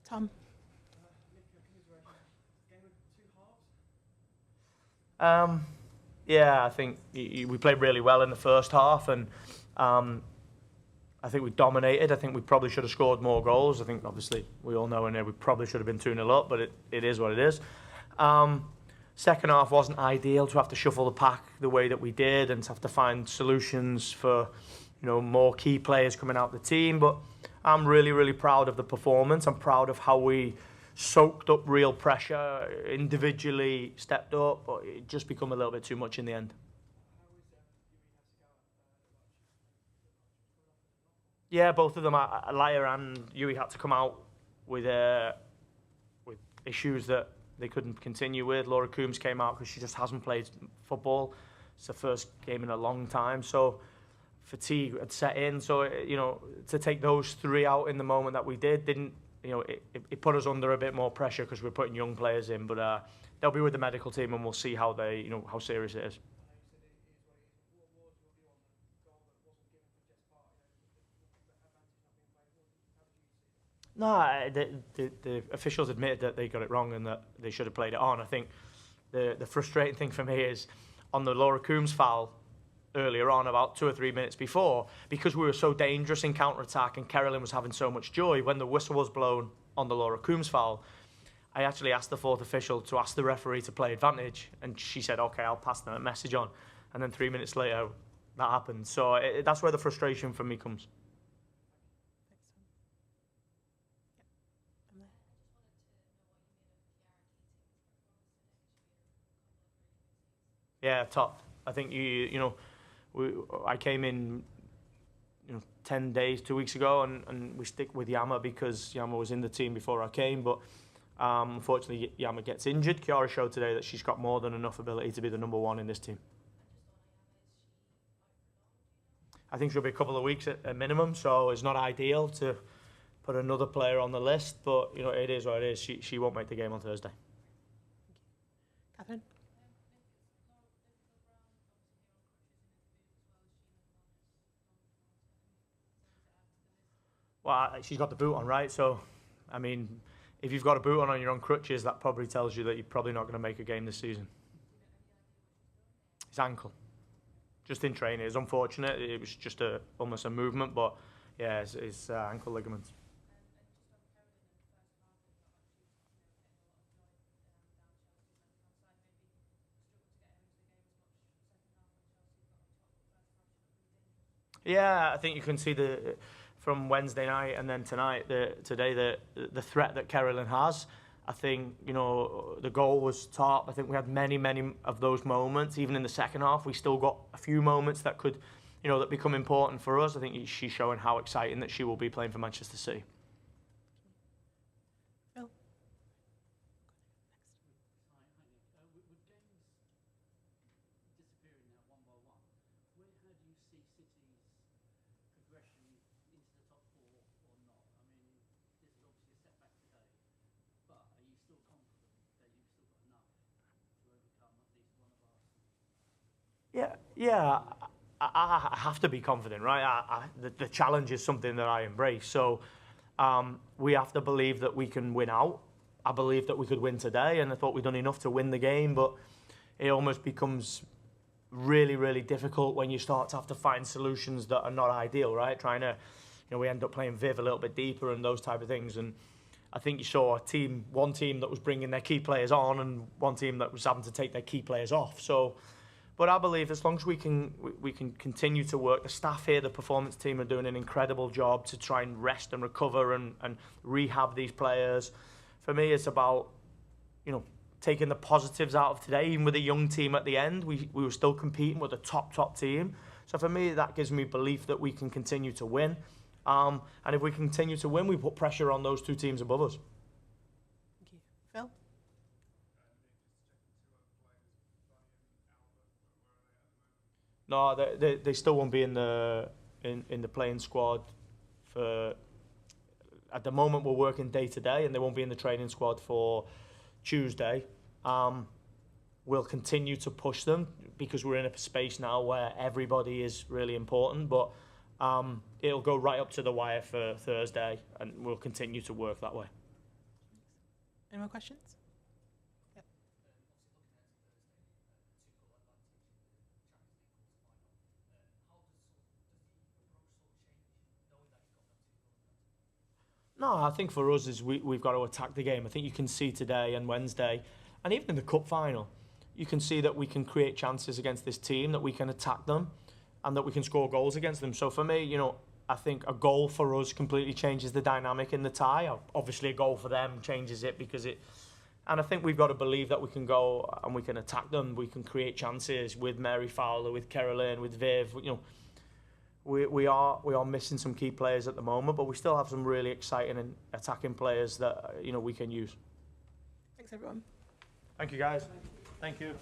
Tom. Yeah, I think we played really well in the first half, and I think we dominated. I think we probably should have scored more goals. I think, obviously, we all know in there we probably should have been 2-0 up, but it is what it is. Second half wasn't ideal to have to shuffle the pack the way that we did and to have to find solutions for, more key players coming out the team. But I'm really, really proud of the performance. I'm proud of how we soaked up real pressure, individually stepped up, but it just become a little bit too much in the end. Yeah, both of them, Alaya and Yui, had to come out with issues that they couldn't continue with. Laura Coombs came out because she just hasn't played football. It's the first game in a long time, so fatigue had set in. So, to take those three out in the moment that we didn't, it put us under a bit more pressure because we're putting young players in. But they'll be with the medical team, and we'll see how how serious it is. No, the officials admitted that they got it wrong and that they should have played it on. I think the frustrating thing for me is on the Laura Coombs foul earlier on, about 2 or 3 minutes before, because we were so dangerous in counter-attack and Kerolin was having so much joy, when the whistle was blown on the Laura Coombs foul, I actually asked the fourth official to ask the referee to play advantage, and she said, okay, I'll pass that message on. And then 3 minutes later, that happened. So that's where the frustration for me comes. Yeah, top. I think I came in 10 days, 2 weeks ago, and we stick with Yama because Yama was in the team before I came, but unfortunately Yama gets injured. Khiara showed today that she's got more than enough ability to be the number one in this team. I think she'll be a couple of weeks at minimum, so it's not ideal to put another player on the list, but it is what it is. She won't make the game on Thursday. Catherine. Well, she's got the boot on, right? So, I mean, if you've got a boot on and you're on crutches, that probably tells you that you're probably not going to make a game this season. His ankle. Just in training. It's unfortunate. It was just almost a movement, but yeah, it's ankle ligaments. Yeah, I think you can see from Wednesday night and then today the threat that Kerolin has. I think the goal was top. I think we had many of those moments. Even in the second half, we still got a few moments that could that become important for us. I think she's showing how exciting that she will be playing for Manchester City. Phil. Yeah. I have to be confident, right? The challenge is something that I embrace. So we have to believe that we can win out. I believe that we could win today, and I thought we'd done enough to win the game, but it almost becomes really, really difficult when you start to have to find solutions that are not ideal, right? Trying to, we end up playing Viv a little bit deeper and those type of things. And I think you saw one team that was bringing their key players on and one team that was having to take their key players off. So, but I believe as long as we can continue to work, the staff here, the performance team are doing an incredible job to try and rest and recover and rehab these players. For me, it's about, taking the positives out of today. Even with a young team at the end, we were still competing with a top team. So for me, that gives me belief that we can continue to win. And if we continue to win, we put pressure on those two teams above us. Thank you. Phil? No, they still won't be in the playing squad for. At the moment, we're working day to day, and they won't be in the training squad for Tuesday. We'll continue to push them because we're in a space now where everybody is really important, but it'll go right up to the wire for Thursday, and we'll continue to work that way. Any more questions? Yep. No, I think for us is we've got to attack the game. I think you can see today and Wednesday, and even in the cup final, you can see that we can create chances against this team, that we can attack them, and that we can score goals against them. So for me, you know, I think a goal for us completely changes the dynamic in the tie. Obviously, a goal for them changes it because it. And I think we've got to believe that we can go and we can attack them. We can create chances with Mary Fowler, with Kerolin, with Viv. You know, we are missing some key players at the moment, but we still have some really exciting and attacking players that, you know, we can use. Thanks, everyone. Thank you, guys. Thank you.